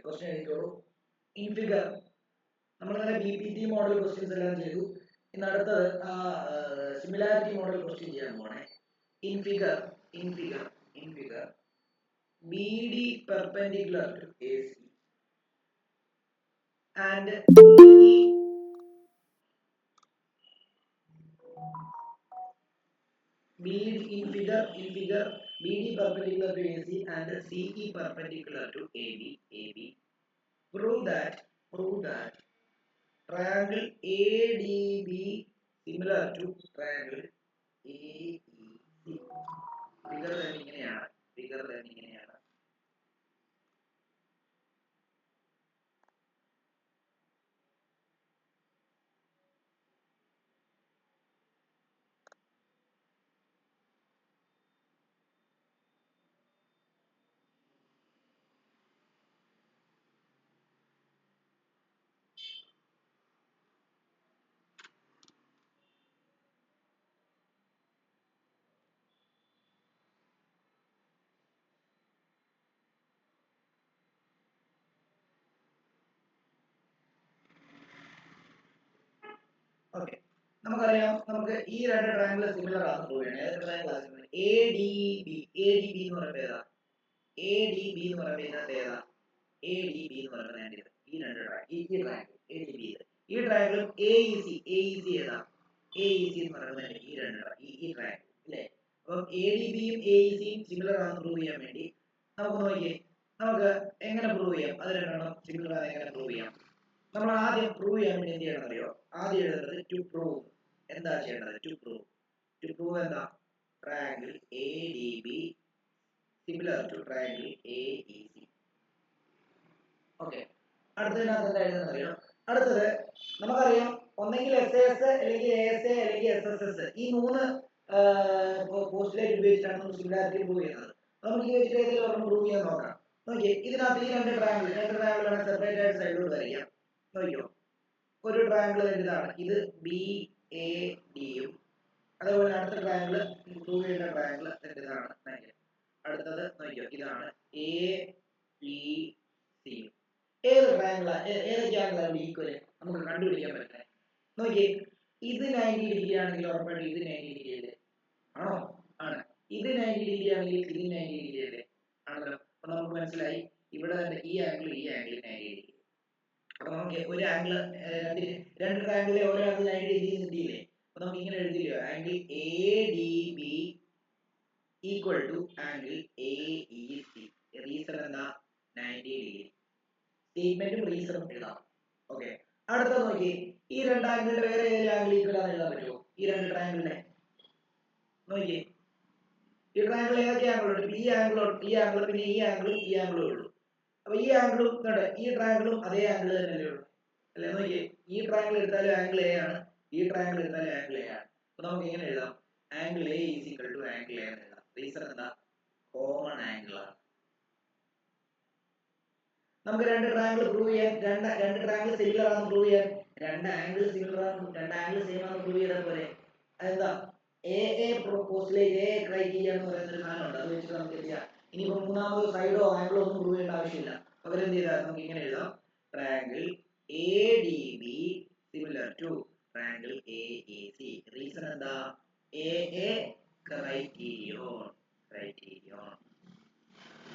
Question എഴുതിക്കോളൂ. In figure നമ്മൾ ഇന്നലെ BPT model questions എല്ലാം ചെയ്തു. ഇന്ന് അടുത്തത് സിമിലാരിറ്റി മോഡൽ ക്വസ്റ്റ്യൻ ചെയ്യാൻ പോണേ. In figure BD perpendicular to AC and in figure BD perpendicular to AC and CE perpendicular to AB. Prove that triangle ADB similar to triangle AEC. Figure ഇങ്ങനെയാണ്. Okay, നമുക്കറിയാം, നമുക്ക് ഈ രണ്ട് triangle similar ആണെന്ന് പോവുകയാണ്. ഏതൊക്കെ ട്രയാങ്കിൾ ആണ്? ADB എന്ന് പറയുന്നത് ഏതാ? ADB എന്ന് പറയുന്നത് ഏതാ? ADB എന്ന് പറയുന്നത് ഈ രണ്ട് ട്രയാങ്കിൾ ADB. ഈ ട്രയാങ്കിളും AEC ഏതാ? AEC എന്ന് പറയുന്നത് ഈ രണ്ട് ട്രയാങ്കിൾ അല്ലേ? അപ്പം ADBയും AECയും സിമിലർ ആണെന്ന് പ്രൂവ് ചെയ്യാൻ വേണ്ടി നമുക്ക് നോക്കിയേ, നമുക്ക് എങ്ങനെ പ്രൂവ് ചെയ്യാം? അത് രണ്ടെണ്ണം സിമിലർ ആണ് എങ്ങനെ പ്രൂവ് ചെയ്യാം? നമ്മൾ ആദ്യം പ്രൂവ് ചെയ്യാൻ വേണ്ടി എന്ത് ചെയ്യണം അറിയോ? ആദ്യം എഴുതുന്നത് ടു പ്രൂവ്. എന്താ ചെയ്യേണ്ടത്? ടു പ്രൂവ് എന്താ? Triangle ADB similar to triangle AEC. Okay, അടുത്തതിനകത്ത് എന്താ എഴുതുന്നത് അറിയോ? അടുത്തത് നമുക്കറിയാം, ഒന്നെങ്കിൽ SAS അല്ലെങ്കിൽ ASA അല്ലെങ്കിൽ SSS, ഈ മൂന്ന് പോസ്റ്റുലേറ്റ് ഉപയോഗിച്ചാണ് നമ്മൾ സിമിലാരിറ്റി പ്രൂവ് ചെയ്യുന്നത്. നമുക്ക് ഈ വെച്ചിട്ട് ഏതെങ്കിലും ഒരെണ്ണം പ്രൂവ് ചെയ്യാൻ നോക്കാം. നോക്കിയേ, ഇതിനകത്ത് ഈ രണ്ട് ട്രയാങ്കിൾ വേണം സെപ്പറേറ്റ് ആയിട്ട് സൈഡിലോട്ട് വരയ്ക്കാം. നോക്കിയോ, ഒരു ട്രയാങ്കിൾ ഇതാണ്, ഇത് BADയും അതേപോലെ അടുത്ത ട്രയാങ്കിൾ പ്രൂവ് ചെയ്യുന്ന ട്രയാങ്കിൾ ഇതാണ്. അടുത്തത് നോക്കിയോ, ഇതാണ് ABCയും. ഏത് ട്രയാങ്കിളാണ് ഈക്വൽ നമുക്ക് കണ്ടുപിടിക്കാൻ പറ്റുന്നത്? നോക്കിയേ, ഇത് 90 ഡിഗ്രി ആണെങ്കിൽ ഉറപ്പായിട്ടും ഇത് 90 ഡിഗ്രി അല്ലേ? ആണോ? ആണ്. ഇത് 90 ഡിഗ്രി ആണെങ്കിൽ ഇത് 90 ഡിഗ്രി അല്ലേ? ആണല്ലോ. അപ്പൊ നമുക്ക് മനസ്സിലായി ഇവിടെ ഈ ആംഗിൾ 90 ഡിഗ്രി. അപ്പൊ നമുക്ക് ഒരു ആംഗിൾ രണ്ട് ട്രയാങ്കിളിലെ ഓരോ ആംഗിൾ 90 ഡിഗ്രി കിട്ടിയില്ലേ? അപ്പൊ നമുക്ക് ഇങ്ങനെ എഴുതില്ലോ, angle ADB equal to angle AEC. Reason എന്താ? 90 ഡിഗ്രി. സ്റ്റേറ്റ്മെന്റും റീസണും എഴുതാം. ഓക്കെ, അടുത്ത നോക്കി, ഈ രണ്ട് ആംഗിളിന്റെ വേറെ ഏതെങ്കിലും ആംഗിൾ ഈക്വൽ ആണെന്ന് എഴുതാൻ പറ്റുമോ? ഈ രണ്ട് ട്രയാങ്കിളിനെ നോക്കി, ഈ ട്രയാങ്കിൾ ഏതൊക്കെ ആംഗിളുണ്ട്? ഈ ആംഗിൾ, പിന്നെ ഈ ആംഗിളും ഉള്ളൂ. അപ്പൊ ഈ ആംഗിളും ഈ ട്രയാങ്കിളും അതേ ആംഗിൾ തന്നെയല്ലേ ഉള്ളൂ അല്ലേ? നോക്കിയേ, ഈ ട്രയാങ്കിൾ എടുത്താലും ആംഗിൾ A ആണ്, ഈ ട്രയാങ്കിൾ എടുത്താലും ആംഗിൾ A ആണ്. അപ്പൊ നമുക്ക് എങ്ങനെ എഴുതാം? Angle A is equal to angle A എന്ന് എഴുതാം. റീസൺ എന്താ? കോമൺ ആംഗിൾ ആണ്. നമുക്ക് രണ്ട് ട്രയാങ്കിൾ പ്രൂവ് ചെയ്യാൻ, രണ്ട് ട്രയാങ്കിൾ സിമിലർ ആണെന്ന് പ്രൂവ് ചെയ്യാൻ, രണ്ട് ആംഗിൾ സെയിം ആണെന്ന് പ്രൂവ് ചെയ്താൽ പോലെ. അതെന്താ? പോസ്റ്റുലേറ്റ് ക്രൈറ്റീരിയ എന്ന് പറയുന്ന ഒരു സാധനമുണ്ട്. അത് വെച്ചിട്ട് നമുക്ക് എന്ത് ചെയ്യാം? ഇനിയിപ്പോ മൂന്നാമത് സൈഡോ ആംഗിളോ ഒന്നും പ്രൂവ് ചെയ്യേണ്ട ആവശ്യമില്ല. പകരം എന്ത് ചെയ്താൽ നമുക്ക് ഇങ്ങനെ എഴുതാം, triangle ADB similar to triangle AEC. Reason എന്താ? AA criterion.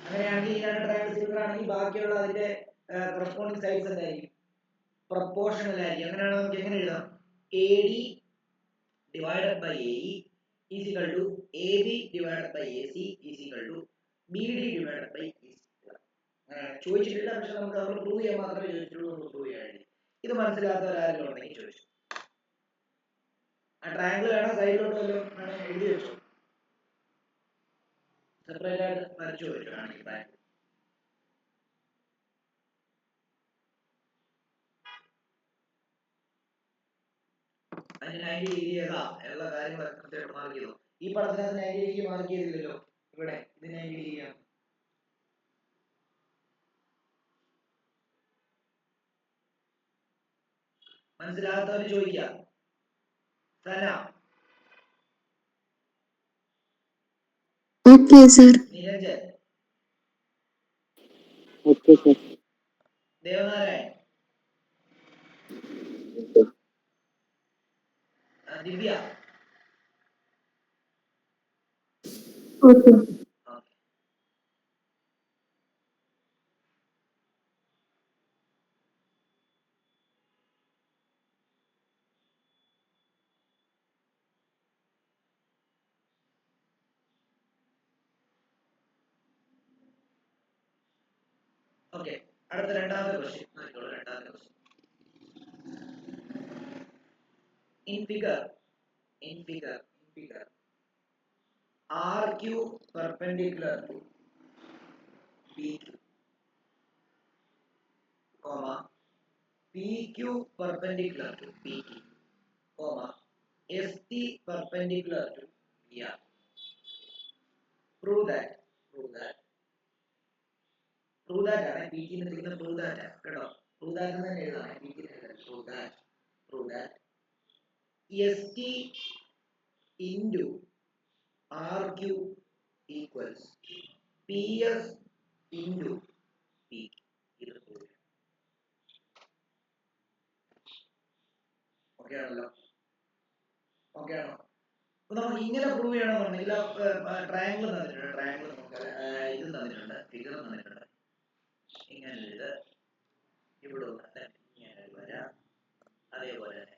അങ്ങനെയാണെങ്കിൽ ഈ രണ്ട് ട്രയാങ്കിൾ സിമിലർ ആണെങ്കിൽ ബാക്കിയുള്ള അതിന്റെ കറസ്പോണ്ടിങ് സൈഡ്സ് എന്തായിരിക്കും? പ്രൊപ്പോർഷണൽ ആയിരിക്കും. അങ്ങനെയാണെങ്കിൽ നമുക്ക് എങ്ങനെ എഴുതാം? AD divided by AE is equal to AB divided by AC is equal to BD divided by AC. ചോദിച്ചിട്ടില്ല, പക്ഷെ നമുക്ക് നമ്മൾ പ്രൂവ് ചെയ്യാൻ മാത്രമേ ചോദിച്ചിട്ടുള്ളൂ. പ്രൂവ് ചെയ്യാൻ വേണ്ടി ഇത് മനസ്സിലാത്തവരാരെങ്കിലും ഉണ്ടെങ്കിൽ ചോദിച്ചു. ആ ട്രയാങ്കിൾ വേണം സൈഡിലോട്ട് വല്ലതും വേണമെങ്കിൽ എഴുതി വെച്ചു, സെപ്പറേറ്റ് ആയിട്ട് വരച്ചു വെച്ചു ആണെങ്കിൽ ട്രയാങ്കിൾ. അതിന് 90 ഡിഗ്രി ഏതാ ഉള്ള കാര്യങ്ങൾ കൃത്യമായിട്ട് മാർക്ക് ചെയ്തു. ഈ പടത്തിനകത്ത് 90 ഡിഗ്രി മാർക്ക് ചെയ്തില്ലല്ലോ, ഇവിടെ ഇത് 90 ഡിഗ്രിയാണ്. മനസ്സിലാകാത്തവര് ചോദിക്കാം. Sana, okay sir. Niranjan, okay sir. Devanarayan, Divya. Okay. Okay, അടുത്ത രണ്ടാമത്തെ ക്വസ്റ്റ്യൻ നോക്കിക്കോളൂ. രണ്ടാമത്തെ question. In figure, RQ perpendicular to PQ, comma, PQ perpendicular to PT, comma, ST perpendicular to PR. Prove that ആണ് PT എന്ന് എഴുതുന്ന prove that കേട്ടോ. Prove that എന്ന് തന്നെ എഴുതാം. PT prove that ST into RQ equals PS into PT. ഇത് prove ചെയ്യാം. Okay ആണല്ലോ? ഓക്കെ ആണോ? അപ്പൊ നമുക്ക് ഇങ്ങനെ പ്രൂവ് ചെയ്യണമെന്നുണ്ടെങ്കിൽ ട്രയാങ്കിൾ തന്നിട്ടുണ്ട്. ട്രയാങ്കിൾ നമുക്ക് ഇത് തന്നിട്ടുണ്ട്, ഫിഗർ തന്നിട്ടുണ്ട്. ഇങ്ങനെ ഇത് ഇവിടെ ഇങ്ങനെ വരാം, അതേപോലെ തന്നെ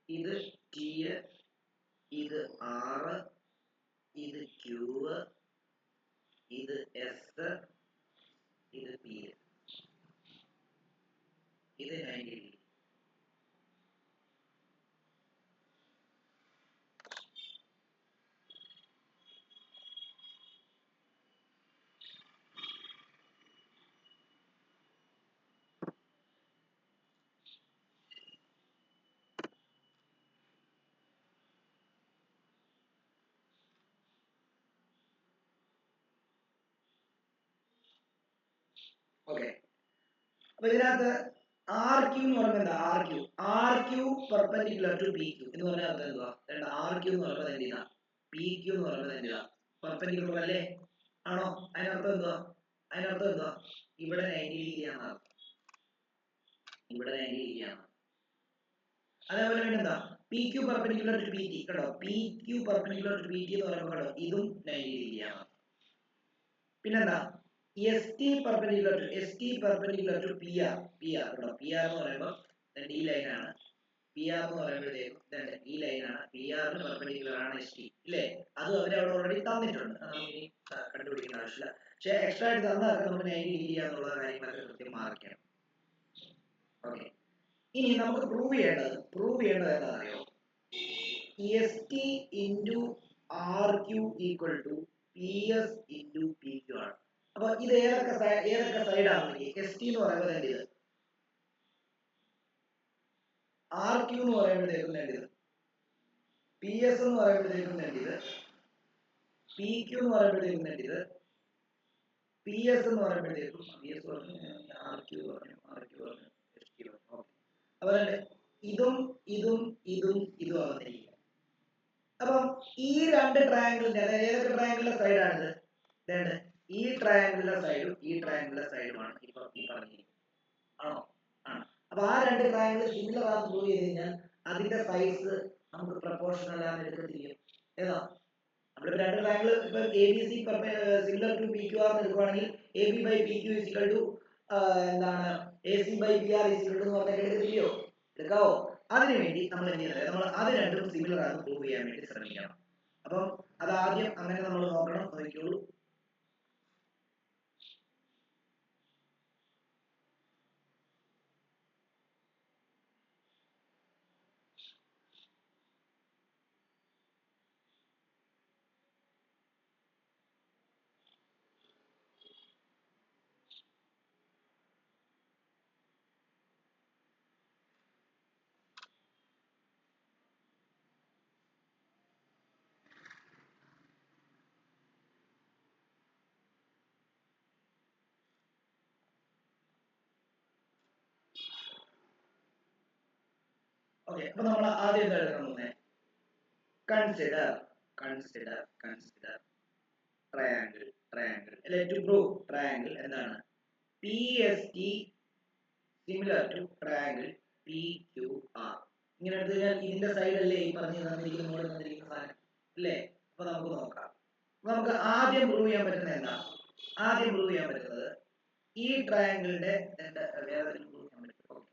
ഇത് ടി, ഇത് ആർ, ഇത് ക്യൂ, ഇത് എസ്, ഇത് പി, ഇത് 90 ഡിഗ്രി. ഓക്കെ, അപ്പൊ ഇതിനകത്ത് ആർ ക്യൂ എന്ന് പറയുന്നത് എന്താ? R Q perpendicular to P Q എന്ന് പറഞ്ഞാൽ അർത്ഥം എന്തുവാ? ആർ ക്യൂ എന്ന് പറയുന്നത് എന്തിനാ? പി ക്യൂ എന്ന് പറയുന്നത് എന്തിനാ? പെർപെൻഡിക്കുലർ അല്ലേ? ആണോ? അതിനർത്ഥം എന്തുവാ? ഇവിടെ 90 ഡിഗ്രി ആണ്. ഇവിടെ 90 ഡിഗ്രി ആണ്. അതേപോലെ പിന്നെ എന്താ? P Q perpendicular to P T കേട്ടോ. P Q perpendicular to P T എന്ന് പറയുമ്പോൾ കേട്ടോ, ഇതും 90 ഡിഗ്രി ആണ്. പിന്നെന്താ? S T perpendicular to P R കേട്ടോ. പി ആർ എന്ന് പറയുമ്പോൾ ഈ ലൈനാണ്. പി ആർ എന്ന് പറയുമ്പോഴത്തേക്കും ഈ ലൈനാണ്. പി ആറിന് പെർപെൻഡിക്കുലർ ആണ് എസ് ടി ഇല്ലേ? അതും അവരെ അവിടെ ഓൾറെഡി തന്നിട്ടുണ്ട്. അത് നമുക്ക് ഇനി കണ്ടുപിടിക്കേണ്ട ആവശ്യമില്ല. പക്ഷെ എക്സ്ട്രാ ആയിട്ട് തന്നാൽ നമുക്ക് 90 ഡിഗ്രി ആണെന്നുള്ള കാര്യങ്ങളൊക്കെ കൃത്യം മാർക്ക് ചെയ്യണം. ഓക്കെ, ഇനി നമുക്ക് പ്രൂവ് ചെയ്യേണ്ടത് എന്താണെന്നറിയോ? S T into R Q equal to P S into P Q ആണ്. അപ്പൊ ഇത് ഏതൊക്കെ സൈഡാണ്? എസ് ടി എന്ന് പറയുന്നത് ഇത്, ആർ ക്യൂ എന്ന് പറയുമ്പോഴത്തേക്കും ഇത്, പി എസ് എന്ന് പറയുമ്പോഴത്തേക്കും ഇത്, പി ക്യൂ എന്ന് പറയുമ്പോഴത്തേക്കും ഇത്, പി എസ് എന്ന് പറയുമ്പോഴത്തേക്കും പി എസ് പറഞ്ഞു, ആർ ക്യൂ പറഞ്ഞു, എസ് ടി പറഞ്ഞു. ഓക്കെ, അപ്പൊ ഇതും ഇതും ഇതും ഇതും ആവുന്നില്ല. അപ്പം ഈ രണ്ട് ട്രയാങ്കിളിന്റെ, അതായത് ഏതൊക്കെ ട്രയാങ്കിളിന്റെ സൈഡാണിത്? ഈ ട്രയാങ്കിളിന്റെ സൈഡുമാണ് ഇപ്പൊ ഈ പറഞ്ഞിരിക്കുന്നത്. ആണോ? ആണ്. അപ്പൊ ആ രണ്ട് ട്രയാങ്കിൾ സിമിലർ ആണെന്ന് പ്രൂവ് ചെയ്ത് കഴിഞ്ഞാൽ അതിന്റെ സൈസ് നമുക്ക് പ്രൊപ്പോർഷണൽ ആണെന്ന് എടുക്കത്തില്ല. ഏതാ? നമ്മളിപ്പോ രണ്ട് ട്രയാങ്കിൾ ഇപ്പൊ A B C similar to P Q R എന്ന് എടുക്കുവാണെങ്കിൽ A B by P Q equal to എന്താണ് A C by P R equal to എന്ന് പറഞ്ഞാൽ എടുക്കത്തില്ലയോ? എടുക്കാവോ? അതിനുവേണ്ടി നമ്മൾ എന്ത് ചെയ്യുന്നത്? നമ്മൾ അത് രണ്ടും സിമിലർ ആണെന്ന് പ്രൂവ് ചെയ്യാൻ വേണ്ടി ശ്രമിക്കണം. അപ്പം അതാദ്യം അങ്ങനെ നമ്മൾ നോക്കണം. നോക്കിക്കോളൂ. ഓക്കെ, അപ്പൊ നമ്മൾ ആദ്യം എന്താ എടുക്കാൻ പോകുന്നത്? Consider consider triangle let to prove triangle എന്താണ് PST similar to triangle PQR ഇങ്ങനെ എടുത്തു കഴിഞ്ഞാൽ ഇതിന്റെ സൈഡ് അല്ലേ ഈ പറഞ്ഞു തന്നിരിക്കുന്ന മോഡൽ തന്നിരിക്കുന്ന സാധനം അല്ലേ അപ്പൊ നമുക്ക് നോക്കാം നമുക്ക് ആദ്യം പ്രൂവ് ചെയ്യാൻ പറ്റുന്നത് എന്താ ആദ്യം പ്രൂവ് ചെയ്യാൻ പറ്റുന്നത് ഈ ട്രയാങ്കിളിന്റെ വേറെ പ്രൂവ് ചെയ്യാൻ പറ്റും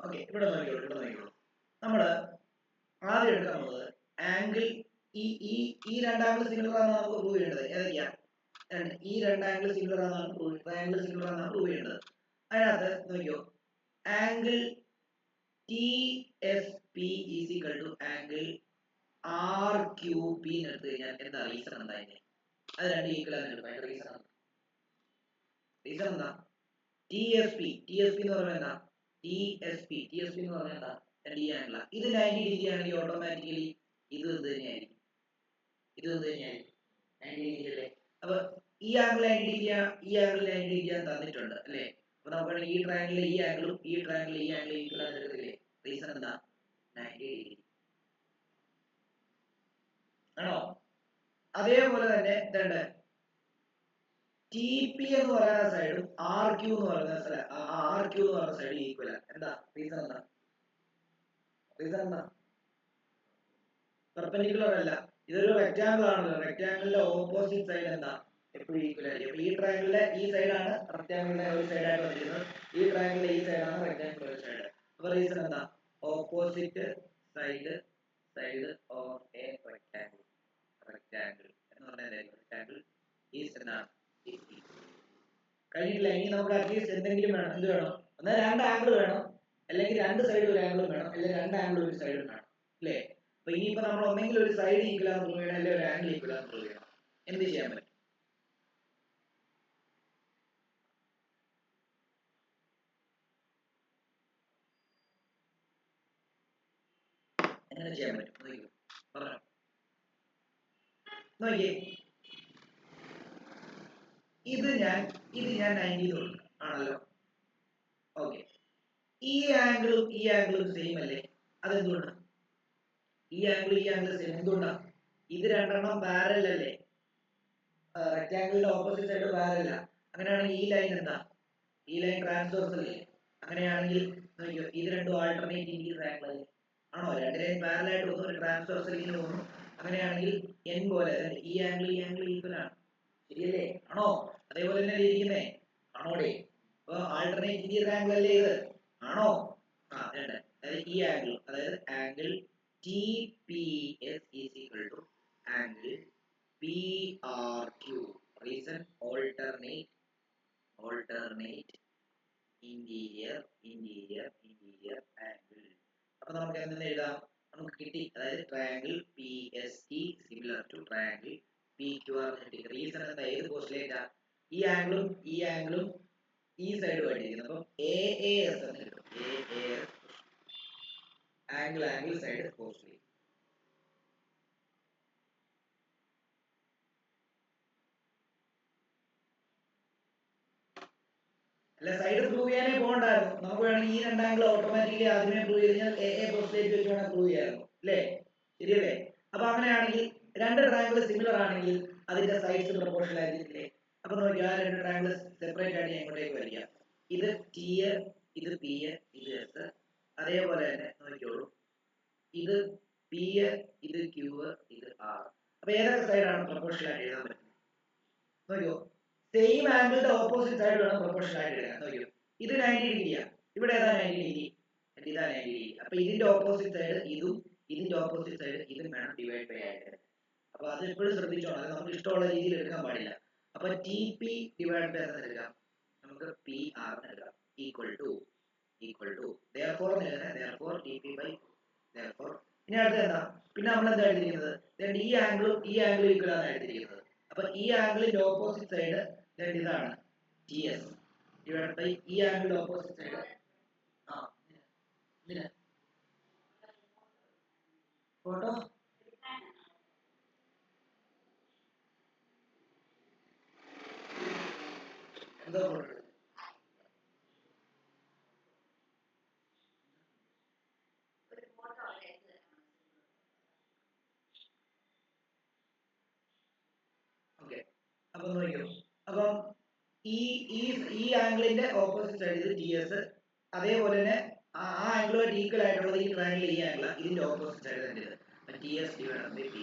ഓക്കെ ഇവിടെ നോക്കിക്കോളൂ നമ്മള് ആദ്യം എടുക്കാൻ പോകുന്നത് ആംഗിൾ ഈ രണ്ട് ആംഗിൾ സിമിലർ ആണെന്ന് നമുക്ക് പ്രൂവ് ചെയ്യേണ്ടത് ഏതൊക്കെയാ ഈ രണ്ട് ആംഗിൾ സിമിലർ ആണെന്നാണ് ട്രയാംഗിൾ സിമിലർ ആണെന്നാണ് പ്രൂവ് ചെയ്യേണ്ടത് അതിനകത്ത് നോക്കിയോ angle TSP is equal to angle RQP എടുത്തു കഴിഞ്ഞാൽ എന്താ റീസൺ എന്താ അതിന്റെ അത് രണ്ട് ഈക്വൽ ആണ് എടുക്കും അതിന്റെ റീസൺ എന്താ TSP എന്ന് പറയുന്നത് എന്താ TSP എന്ന് പറഞ്ഞാൽ എന്താ ഈ ആംഗിൾ ഇത് 90 ഡിഗ്രി ആണെങ്കിൽ ഓട്ടോമാറ്റിക്കലി ഇത് തന്നെയായിരിക്കും 90 ഡിഗ്രി അല്ലേ അപ്പൊ ഈ ആംഗിൾ 90 ഡിഗ്രി ഈ ആംഗിൾ 90 ഡിഗ്രി തന്നിട്ടുണ്ട് അല്ലേ അപ്പൊ നമുക്ക് ഈ ട്രയാംഗിളിൽ ഈ ആംഗിളും ഈ ട്രയാംഗിളിൽ ഈ ആംഗിൾ ഈക്വൽ ആയിട്ട് എടുക്കില്ലേ റീസൺ എന്താ 90 ഡിഗ്രി ആണോ അതേപോലെ തന്നെ എന്താണ് TP എന്ന് പറയുന്ന സൈഡും RQ എന്ന് പറയുന്ന സൈഡ് ഈക്വൽ ആണ് എന്താ റീസൺ എന്താ പെർപെൻഡിക്കുലർ അല്ല ഇതൊരു റെക്റ്റാങ്കിൾ ആണല്ലോ റെക്റ്റാങ്കിളിന്റെ ഓപ്പോസിറ്റ് സൈഡ് എന്താ എപ്പോഴും ഈക്വൽ ആയിരിക്കും ഈ ട്രയാങ്കിളിലെ ഈ സൈഡാണ് റെക്റ്റാങ്കിളിന്റെ ഒരു സൈഡ് ആയിട്ട് വന്നിരിക്കുന്നത് ഈ ട്രയാങ്കിളിലെ ഈ സൈഡാണ് റെക്റ്റാങ്കിളിന്റെ ഒരു സൈഡ് അപ്പൊ റീസൺ എന്താ opposite side of A rectangle എന്ന് പറഞ്ഞാൽ റെക്റ്റാങ്കിൾ ഈസ് എന്താണ് കഴിഞ്ഞിട്ടില്ല ഇനി നമുക്ക് അറ്റ്ലീസ്റ്റ് എന്തെങ്കിലും വേണം എന്ത് വേണം എന്നാൽ രണ്ട് ആംഗിൾ വേണം അല്ലെങ്കിൽ രണ്ട് സൈഡ് ഒരു ആംഗിൾ വേണം അല്ലെങ്കിൽ രണ്ട് ആംഗിൾ ഒരു സൈഡ് വേണം അല്ലേ അപ്പൊ ഇനിയിപ്പോ നമ്മൾ ഒന്നെങ്കിൽ ഒരു സൈഡ് ഈക്വൽ ആണെന്ന് പ്രൂവ് ചെയ്യണം അല്ലെങ്കിൽ ഒരു ആംഗിൾ ഈക്വൽ ആണെന്ന് പ്രൂവ് ചെയ്യണം എന്ത് ചെയ്യാൻ പറ്റും എങ്ങനെ ചെയ്യാൻ പറ്റും പറഞ്ഞോ നോക്കിയേ ഇത് ഞാൻ 90 കൊടുക്കും ആണല്ലോ ഓക്കെ ഈ ആംഗിളും സെയിം അല്ലേ അതെന്തുകൊണ്ടാണ് ഈ ആംഗിൾ സെയിം എന്തുകൊണ്ടാണ് ഇത് രണ്ടെണ്ണം പാരലൽ അല്ലേ റെക്റ്റാങ്കിളിന്റെ ഓപ്പോസിറ്റ് സൈഡ് പാരലൽ അങ്ങനെയാണെങ്കിൽ ഈ ലൈൻ എന്താ ഈ ലൈൻ ട്രാൻസ്വേഴ്സൽ അല്ലേ അങ്ങനെയാണെങ്കിൽ നോക്കിയോ ഇത് രണ്ടും ആൾട്ടർനേറ്റ് ഇൻ ട്രയാംഗിൾ അല്ലേ ആണോ രണ്ട് ലൈൻ പാരലൽ ആയിട്ട് വന്നു ഒരു ട്രാൻസ്വേഴ്സൽ ഇങ്ങനെ വന്നു അങ്ങനെയാണെങ്കിൽ n പോലെ ഈ ആംഗിൾ ഈക്വൽ ആണ് ശരിയല്ലേ ആണോ അതേപോലെ തന്നെ ഇരിക്കുന്നേ ആണോടെ അപ്പൊ ആൾട്ടർനേറ്റ് ഇൻ ട്രയാംഗിൾ അല്ലേ ഇത് ആണോ അതായത് ഈ ആംഗിൾ അതായത് angle TPS is equal to angle PRQ reason alternate interior angle അപ്പൊ നമുക്ക് എന്തെന്ന് എഴുതാം നമുക്ക് കിട്ടി അതായത് triangle PST similar to triangle PQR കിട്ടി റീസൺ എന്താ ഏത് പോസ്റ്റുലേറ്റാ ഈ ആംഗിളും ഈ സൈഡും ആയിട്ടിരിക്കുന്നത് അപ്പം AAS എന്ന് കിട്ടും AAS angle side പോസ്റ്റുലേറ്റ് അല്ല സൈഡ് പ്രൂവ് ചെയ്യാനേ പോകണ്ടായിരുന്നു നമുക്ക് വേണമെങ്കിൽ ഈ രണ്ട് ആംഗിൾ ഓട്ടോമാറ്റിക്കലി ആദ്യമേ പ്രൂവ് ചെയ്ത് കഴിഞ്ഞാൽ AA പോസ്റ്റുലേറ്റ് വെച്ച് വേണമെങ്കിൽ പ്രൂവ് ചെയ്യാമായിരുന്നു അല്ലേ ശരിയല്ലേ അപ്പൊ അങ്ങനെയാണെങ്കിൽ രണ്ട് ട്രയാംഗിൾ സിമിലർ ആണെങ്കിൽ അതിന്റെ സൈഡ്സ് പ്രൊപ്പോർഷണൽ ആയിരിക്കില്ലേ അപ്പൊ നോക്കിയാൽ ആ രണ്ട് ട്രയാംഗിൾ സെപ്പറേറ്റ് ആയിട്ട് എങ്ങോട്ടേക്ക് വരിക ഇത് T ഇത് P ഇത് S അതേപോലെ തന്നെ നോക്കിയോളൂ ഇത് P ഇത് Q ഇത് R അപ്പൊ ഏതൊക്കെ സൈഡാണ് പ്രൊപ്പോർഷണൽ ആയിട്ട് എഴുതാൻ പറ്റുന്നത് നോക്കിയോ സെയിം ആംഗിളിന്റെ ഓപ്പോസിറ്റ് സൈഡ് വേണം പ്രൊപ്പോർഷണൽ ആയിട്ട് എഴുതാൻ നോക്കിയോ ഇത് 90 ഡിഗ്രിയാണ് ഇവിടെ ഏതാ 90 ഡിഗ്രി? ഇതാ 90 ഡിഗ്രി. അപ്പൊ ഇതിന്റെ ഓപ്പോസിറ്റ് സൈഡ് ഇതും ഇതിന്റെ ഓപ്പോസിറ്റ് സൈഡ് ഇതും വേണം ഡിവൈഡ് ബൈ ആയിട്ട്. അപ്പൊ അത് എപ്പോഴും ശ്രദ്ധിച്ചോണം, അത് നമുക്ക് ഇഷ്ടമുള്ള രീതിയിൽ എടുക്കാൻ പാടില്ല. അപ്പൊ ടി പി ഡിവൈഡ് ബൈ എന്ന് എടുക്കാം, നമുക്ക് പി ആർ എടുക്കാം, equal to therefore therefore T P by therefore. ഇനി അടുത്ത എന്താ, പിന്നെ നമ്മൾ എന്താ എഴുതിയിരിക്കുന്നത്, ഈ ആംഗിളും ഈക്വൽ ആണ് എഴുതിയിരിക്കുന്നത്. അപ്പൊ ഈ ആംഗിളിന്റെ ഓപ്പോസിറ്റ് സൈഡ് ഇതാണ് ടി എസ് ഡിവൈഡ് ബൈ ഈ ആംഗിളിന്റെ ഓപ്പോസിറ്റ് സൈഡ്. ആ ഇതിന് ഫോട്ടോ എന്താ ഫോട്ടോ അപ്പൊ നോക്കിയോ, അപ്പം ഈ ആംഗിളിന്റെ ഓപ്പോസിറ്റ് സൈഡ് ഇത് ടി എസ്, അതേപോലെ തന്നെ ആ ആംഗിളുമായിട്ട് ഈക്വൽ ആയിട്ടുള്ളത് ഈ ട്രയാംഗിൾ ഈ ആംഗിൾ, ഇതിന്റെ ഓപ്പോസിറ്റ് സൈഡ് തന്നെ ഇത് T S divide by P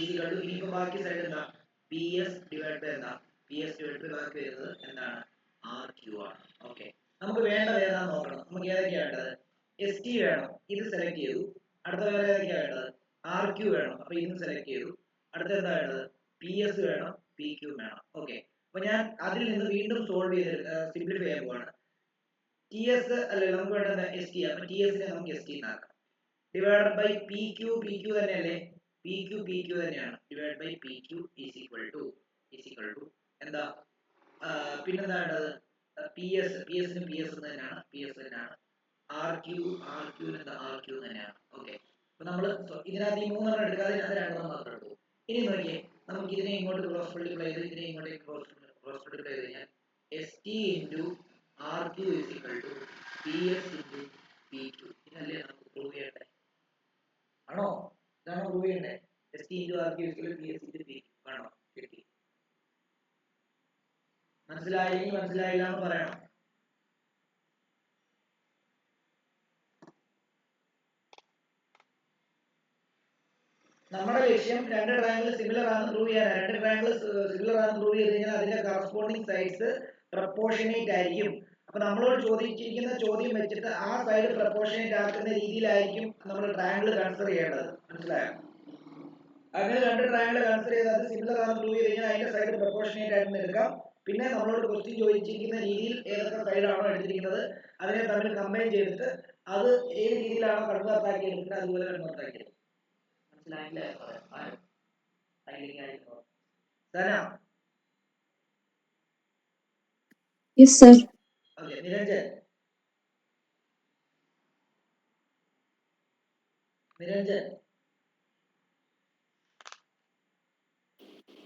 equal to. ഇനിയിപ്പോ ബാക്കി സൈഡ് എന്താ, പി എസ് ഡിവൈഡ് ബൈ എന്താ, പി എസ് ഡിവൈഡ് ബൈ ബാക്കി വരുന്നത് എന്താണ്, ആർ ക്യൂ ആണ്. ഓക്കെ, നമുക്ക് വേണ്ടത് ഏതാണെന്ന് നോക്കണം. നമുക്ക് ഏതൊക്കെയാണ് വേണ്ടത്, എസ് ടി വേണം, ഇത് സെലക്ട് ചെയ്തു. അടുത്ത വേറെ ഏതൊക്കെയാണ് വേണ്ടത്, ആർ ക്യൂ വേണം, അപ്പൊ ഇതും സെലക്ട് ചെയ്തു. അടുത്ത എന്താ വേണ്ടത്, പി എസ് വേണം, പി ക്യൂ വേണം. ഓക്കെ, അപ്പൊ ഞാൻ അതിൽ നിന്ന് വീണ്ടും സോൾവ് ചെയ്ത് സിംപ്ലിഫൈ ചെയ്യാൻ പോവാണ്. ടി എസ് അല്ലെ നമുക്ക് വേണ്ടത് എസ് ടി, അപ്പൊ ടി എസിനെ നമുക്ക് എസ് ടി എന്നാക്കാം. ഡിവൈഡ് ബൈ പി ക്യൂ തന്നെയല്ലേ, പി ക്യൂ തന്നെയാണ്, divide by P Q is equal to എന്താ, പിന്നെന്താ വേണ്ടത്, പി എസ് തന്നെയാണ്, ആർ ക്യൂ എന്താ, ആർ ക്യൂ തന്നെയാണ്. ഓക്കെ, അപ്പൊ നമ്മൾ ഇതിനകത്ത് ഈ മൂന്നെണ്ണം എടുക്കാതെ ഇതിനകത്ത് രണ്ടെണ്ണം മാത്രം എടുത്തു. ഇനി നോക്കിയേ, നമുക്ക് ഇതിനെ ഇങ്ങോട്ട് ക്രോസ് മൾട്ടിപ്ലൈ ചെയ്ത് ഇതിനെ ഇങ്ങോട്ട് ക്രോസ് മൾട്ടിപ്ലൈ ചെയ്ത് കഴിഞ്ഞാൽ S T into R Q is equal to P S into P Q. ഇതല്ലേ നമുക്ക് പ്രൂവ് ചെയ്യണ്ടേ, ആണോ? ഇതാണ് പ്രൂവ് ചെയ്യണ്ടേ, S T into R Q is equal to P S into P Q. ആണോ? കിട്ടി? മനസ്സിലായില്ലെങ്കിൽ മനസ്സിലായില്ല എന്ന് പറയണം. നമ്മുടെ ലക്ഷ്യം രണ്ട് ട്രയാംഗിൾ സിമിലർ ആണെന്ന് പ്രൂവ് ചെയ്യാനാണ്. രണ്ട് ട്രയാംഗിൾ സിമിലർ ആണെന്ന് പ്രൂവ് ചെയ്ത് കഴിഞ്ഞാൽ അതിന്റെ കറസ്പോണ്ടിങ് സൈഡ്സ് പ്രപ്പോർഷനേറ്റ് ആയിരിക്കും. അപ്പൊ നമ്മളോട് ചോദിച്ചിരിക്കുന്ന ചോദ്യം വെച്ചിട്ട് ആ സൈഡ് പ്രപ്പോർഷനേറ്റ് ആക്കുന്ന രീതിയിലായിരിക്കും നമ്മൾ ട്രയാംഗിൾ കൺസിഡർ ചെയ്യേണ്ടത്. മനസ്സിലായോ? അങ്ങനെ രണ്ട് ട്രയാംഗിൾ കൺസിഡർ ചെയ്ത് അത് സിമിലർ ആണെന്ന് പ്രൂവ് ചെയ്ത് കഴിഞ്ഞാൽ അതിന്റെ സൈഡ് പ്രപ്പോർഷനേറ്റ് ആയിട്ട് എടുക്കാം. പിന്നെ നമ്മളോട് ക്വസ്റ്റ്യൻ ചോദിച്ചിരിക്കുന്ന രീതിയിൽ ഏതൊക്കെ സൈഡാണോ എടുത്തിരിക്കുന്നത് അതിനെ തമ്മിൽ കമ്പൈൻ ചെയ്തിട്ട് അത് ഏത് രീതിയിലാണോ കൺവേർട്ട് ആക്കി എടുക്കുന്നത് അതുപോലെ കൺവേർട്ട് ആക്കി എടുക്കും. മനസ്സിലായില്ലേ? Yes, sir. Okay, Niranjan.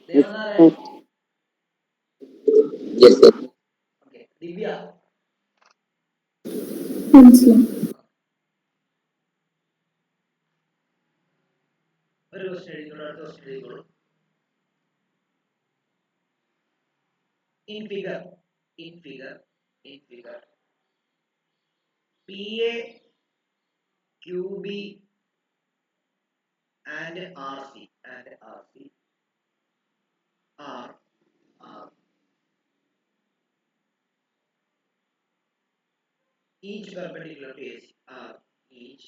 Devanarayan. Yes, sir. Okay, Divya. മനസ്സിലായി. ഒരു ക്വസ്റ്റ്യൻ എഴുതിക്കോളൂ, അടുത്ത question എഴുതിക്കോളൂ. In figure PA, QB and RC are each perpendicular to AC, are each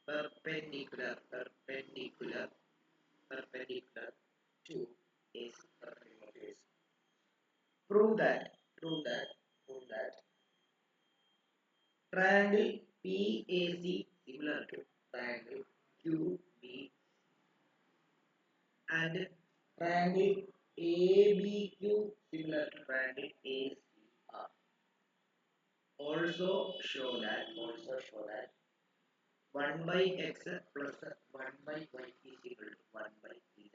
perpendicular to AC, prove that triangle PAC similar to triangle QB and triangle ABQ similar to triangle ACR. Also show that 1 by x plus 1 by y is equal to 1 by z.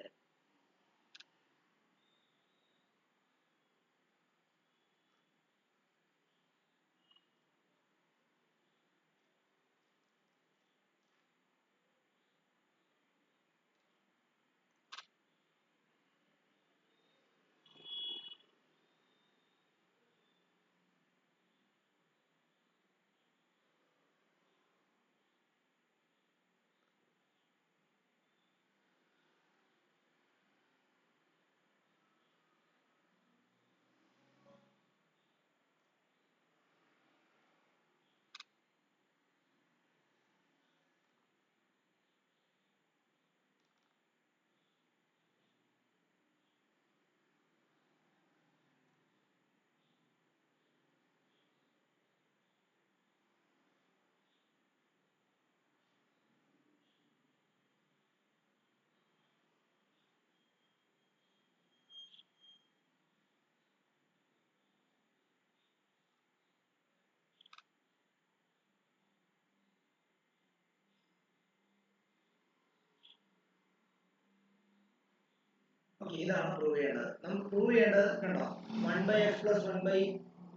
Okay, ഇതാണ് prove ചെയ്യേണ്ടത്. നമുക്ക് prove ചെയ്യേണ്ടത് കണ്ടോ, 1/x + 1/y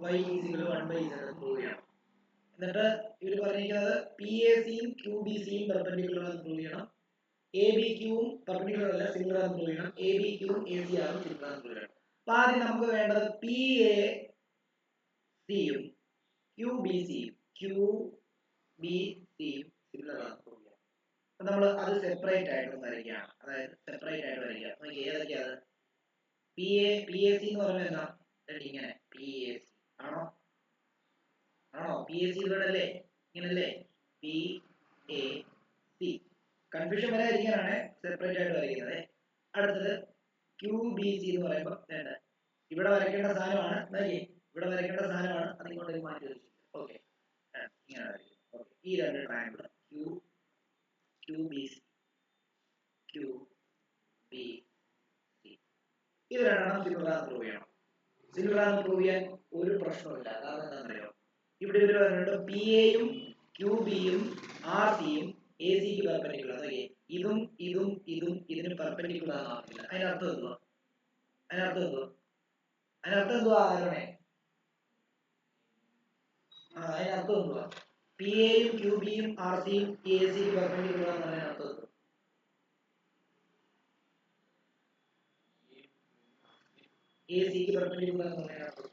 = 1/z prove ചെയ്യണം. എന്നിട്ട് ഇവർ പറഞ്ഞിരിക്കുന്നത് PACയും QBCയും perpendicular ആണെന്ന് പ്രൂവ് ചെയ്യണം. ABQവും പെർപെൻഡിക്കുലർ അല്ല, സിമിലർ ആണെന്ന് പ്രൂവ് ചെയ്യണം. ABQവും ACRും സിമിലർ ആണെന്ന് പ്രൂവ് ചെയ്യണം. അപ്പോൾ ആദ്യം നമുക്ക് വേണ്ടത് PACയും QBCയും സിമിലർ ആണെന്ന് പ്രൂവ് ചെയ്യണം. അപ്പോൾ നമ്മൾ അത് സെപ്പറേറ്റ് ആയിട്ട് വരയ്ക്കുകയാണ്. അതായത് സെപ്പറേറ്റ് ആയിട്ട് വരയ്ക്കുക. നമുക്ക് ഏതൊക്കെയാണ് PAC എന്ന് പറയുന്നത് എന്താ, ഇങ്ങനെ PAC ആണോ PAC ഇവിടെയല്ലേ, ഇങ്ങനല്ലേ PAC. കൺഫ്യൂഷൻ വരാതിരിക്കാനാണ് സെപ്പറേറ്റ് ആയിട്ട് വരയ്ക്കുന്നത്. അടുത്തത് QBC എന്ന് പറയുമ്പോൾ ഇവിടെ വരയ്ക്കേണ്ട സാധനമാണ്, ഇവിടെ വരയ്ക്കേണ്ട സാധനമാണ്, അതിങ്ങോട്ട് മാറ്റി വെച്ചു. ഓക്കെ, ഇങ്ങനെ വരയ്ക്കും. ഓക്കെ, ഈ രണ്ട് ട്രയാങ്കിൾ QBC ഇത് രണ്ടെണ്ണം സിമിലർ ആണെന്ന് പ്രൂവ് ചെയ്യണം. സിമിലർ ആണെന്ന് പ്രൂവ് ചെയ്യാൻ ഒരു പ്രശ്നമില്ല. കാരണം എന്താണെന്നറിയോ, ഇവിടെ ഇവർ പറയുന്നുണ്ട് PAയും QBയും RCയും ACക്ക് പെർപെൻഡിക്കുലർ. ഇതും ഇതും ഇതും ഇതിന് പെർപെൻഡിക്കുലർ ആണെന്നില്ല. അതിനർത്ഥം എന്തുവാ? അതിനർത്ഥം എന്തുവാ ആരണേ? അതിനർത്ഥം എന്തുവാ? PAയും QBയും RCയും ACക്ക് പെർപെൻഡിക്കുലർ ആണെന്ന് പറയാൻ അർത്ഥം എന്തുവാ? ACക്ക് പെർപെൻഡിക്കുലർ എന്ന് പറയാൻ അർത്ഥം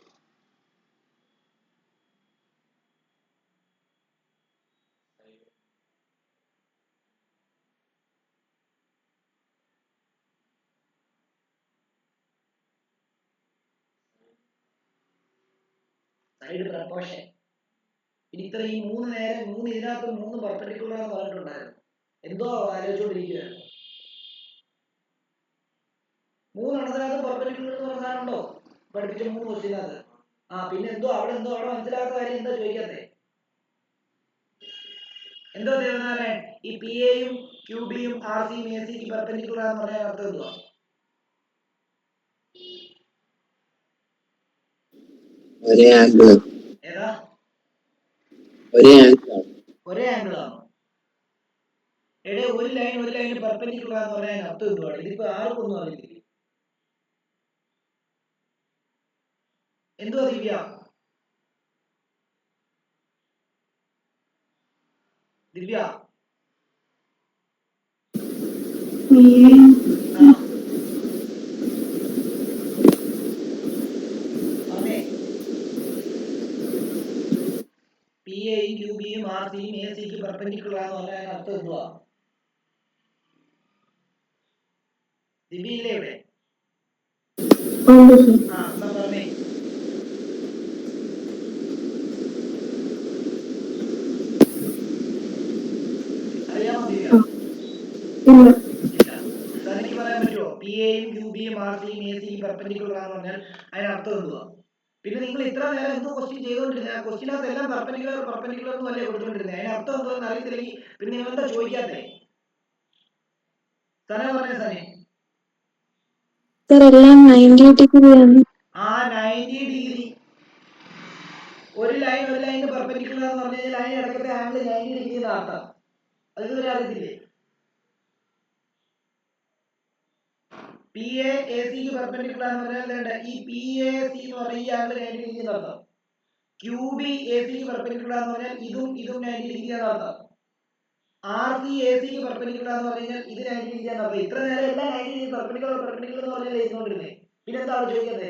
സൈഡ് പ്രപ്പോർഷൻ. ഇനി ഇത്ര ഈ മൂന്ന് ഇതിനകത്ത് 3 പെർപെൻഡിക്കുലർ എന്ന് പറഞ്ഞിട്ടുണ്ടായിരുന്നു. എന്തോ ആലോചിച്ചുകൊണ്ടിരിക്കുകയാണ്. 3 എണ്ണത്തിനകത്ത് പെർപെൻഡിക്കുലർ എന്ന് പറഞ്ഞാലുണ്ടോ പഠിപ്പിച്ച 3 ക്വസ്റ്റ്യനകത്ത്? പിന്നെ എന്തോ അവിടെ മനസ്സിലാത്ത കാര്യം എന്താ ചോദിക്കാത്തെ? എന്തോ ദേവനാരായൺ, ഈ PAയും QBയും RCയും ACക്ക് പെർപെൻഡിക്കുലർ എന്ന് പറയാൻ അർത്ഥം എന്തുവാ? ഒരേ ആംഗിൾ. ഏതാ? ഒരേ ആംഗിൾ ആണോ? ഒരു ലൈന് പെർപെൻഡിക്കുലർ എന്ന് പറയാൻ അർത്ഥം എന്തുവാണ്? ഇതിപ്പോ ആർക്കൊന്നും അറിയില്ല. എന്തുവാ ദിവ്യ? PAയും QBയും RCയും ACക്ക് പെർപെൻഡിക്കുലർ എന്ന് പറയാൻ അർത്ഥം എന്തുവാ? ദിവ്യ ഇല്ലേ ഇവിടെ? എന്നാ പറഞ്ഞേ. അറിയാമോ ദിവ്യ? തനിക്ക് പറയാൻ പറ്റുമോ PAയും QBയും RCയും ACക്ക് പെർപെൻഡിക്കുലർ ആണെന്ന് പറഞ്ഞാൽ അതിനർത്ഥം എന്തുവാ? പിന്നെ നിങ്ങൾ ഇത്ര നേരം എന്തോ ക്വസ്റ്റ്യൻ ചെയ്തുകൊണ്ടിരുന്നത്, ആ ക്വസ്റ്റ്യനകത്ത് എല്ലാം പെർപെൻഡിക്കുലർ എന്ന് അല്ലേ കൊടുത്തുകൊണ്ടിരുന്നത്? അതിനർത്ഥം എന്തോന്ന് അറിയത്തില്ലെങ്കിൽ പിന്നെ നിങ്ങൾ എന്താ ചോദിക്കാത്തെ? സന പറഞ്ഞ സനെ, എല്ലാം 90 ഡിഗ്രിയാണ്. 90 ഡിഗ്രി. ഒരു ലൈന് പെർപെൻഡിക്കുലർ എന്ന് പറഞ്ഞു കഴിഞ്ഞാൽ അതിന് ഇടയ്ക്കത്തെ ആംഗിൾ 90 ഡിഗ്രി എന്ന് അർത്ഥം. അത് ഇതുവരെ അറിയത്തില്ലേ? PAACക്ക് പെർപെൻഡിക്കുലർ എന്ന് പറഞ്ഞാൽ ഈ PAC എന്ന് പറഞ്ഞ ഈ ആംഗിൾ 90 ഡിഗ്രി എന്ന് അർത്ഥം. QBACക്ക് പെർപെൻഡിക്കുലർ എന്ന് പറഞ്ഞാൽ ഇതും 90 ഡിഗ്രി എന്ന് അർത്ഥം. RCACക്ക് പെർപെൻഡിക്കുലർ എന്ന് പറഞ്ഞാൽ ഇത് 90 ഡിഗ്രി എന്ന് അർത്ഥം. ഇത്ര നേരം എല്ലാം 90 ഡിഗ്രി പെർപെൻഡിക്കുലർ എന്ന് പറഞ്ഞാൽ എഴുതുകൊണ്ടിരുന്നേ. പിന്നെ എന്താണ് ചോദിക്കുന്നത്?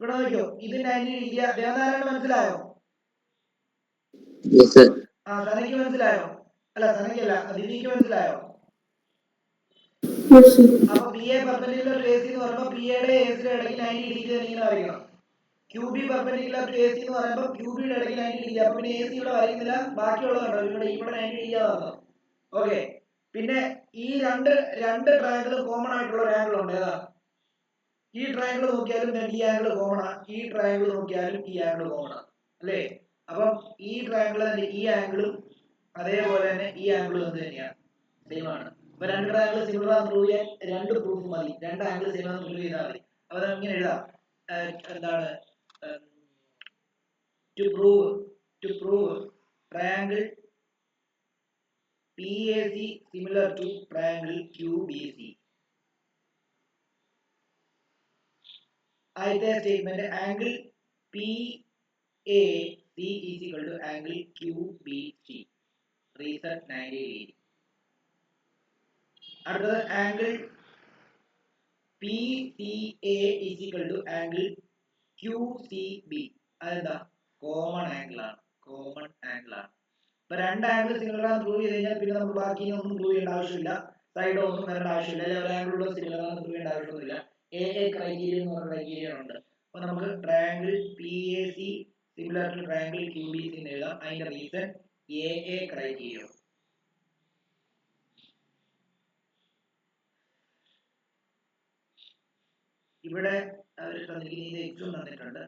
ഇവിടെ നോക്കിയോ, ഇത് 90 ഡിഗ്രി. ദേവനാരായണ മനസ്സിലായോ? സനയ്ക്ക് മനസ്സിലായോ? അല്ല, സനയ്ക്കല്ല, ദിവ്യക്ക് മനസ്സിലായോ? അപ്പൊ PA പെർപെൻഡിക്കുലർ ടു AC എന്ന് പറയുമ്പോൾ PAയുടെ ACയുടെ ഇടയ്ക്ക് 90 ഡിഗ്രി ഇങ്ങനെ വരയ്ക്കണം. QB പെർപെൻഡിക്കുലർ ടു AC എന്ന് പറയുമ്പോൾ QBയുടെ ഇടയ്ക്ക് 90 ഡിഗ്രി. അപ്പൊ പിന്നെ AC ഇവിടെ വരയ്ക്കുന്നില്ല, ബാക്കിയുള്ളത് കണ്ടോ, ഇവിടെ 90 ഡിഗ്രി ആണ്. ഓക്കെ, പിന്നെ ഈ രണ്ട് ട്രയാങ്കിൾ കോമൺ ആയിട്ടുള്ള ഒരു ആംഗിൾ ഉണ്ട്. ഏതാ? ഈ ട്രയാങ്കിൾ നോക്കിയാലും ഈ ആംഗിൾ കോമൺ ആണ്, ഈ ട്രയാങ്കിൾ നോക്കിയാലും ഈ ആംഗിൾ കോമൺ ആണ്, അല്ലേ? അപ്പം ഈ ട്രയാങ്കിൾ ഈ ആംഗിളും അതേപോലെ തന്നെ ഈ ആംഗിളും എന്ത് തന്നെയാണ്? സെയിം ആണ്. അപ്പൊ രണ്ട് ട്രയാങ്കിൾ സിമിലർ ആണെന്ന് പ്രൂവ് ചെയ്യാൻ രണ്ട് പ്രൂഫ് മതി. രണ്ട് ആംഗിൾ സെയിം ആണെന്ന് പ്രൂവ് ചെയ്താൽ മതി. അപ്പൊ നമുക്ക് ഇങ്ങനെ എഴുതാം, എന്താണ്, to prove triangle PAC similar to triangle QBC. ആദ്യത്തെ statement angle PAC is equal to angle QBC. Reason 90 degree. അടുത്തത് angle PCA is equal to angle QCB. അതെന്താ കോമൺ ആംഗിൾ ആണ്. ഇപ്പൊ രണ്ട് ആംഗിൾ സിമിലർ ആണെന്ന് പ്രൂവ് ചെയ്ത് കഴിഞ്ഞാൽ പിന്നെ നമുക്ക് ബാക്കി ഒന്നും പ്രൂവ് ചെയ്യേണ്ട ആവശ്യമില്ല. സൈഡ് ഒന്നും വരേണ്ട ആവശ്യമില്ല. അല്ലെങ്കിൽ ഒരു ആംഗിൾ സിമിലർ ആണെന്ന് പ്രൂവ് ചെയ്യേണ്ട ആവശ്യമൊന്നുമില്ല. AA ക്രൈറ്റീരിയ എന്ന് പറഞ്ഞ ക്രൈറ്റീരിയ ഉണ്ട്. അപ്പൊ നമുക്ക് triangle PAC similar to triangle QBC എന്ന് എഴുതാം. അതിന്റെ റീസൺ AA ക്രൈറ്റീരിയ. ഇവിടെ അവർ തന്നിരിക്കുന്ന എക്സും തന്നിട്ടുണ്ട്,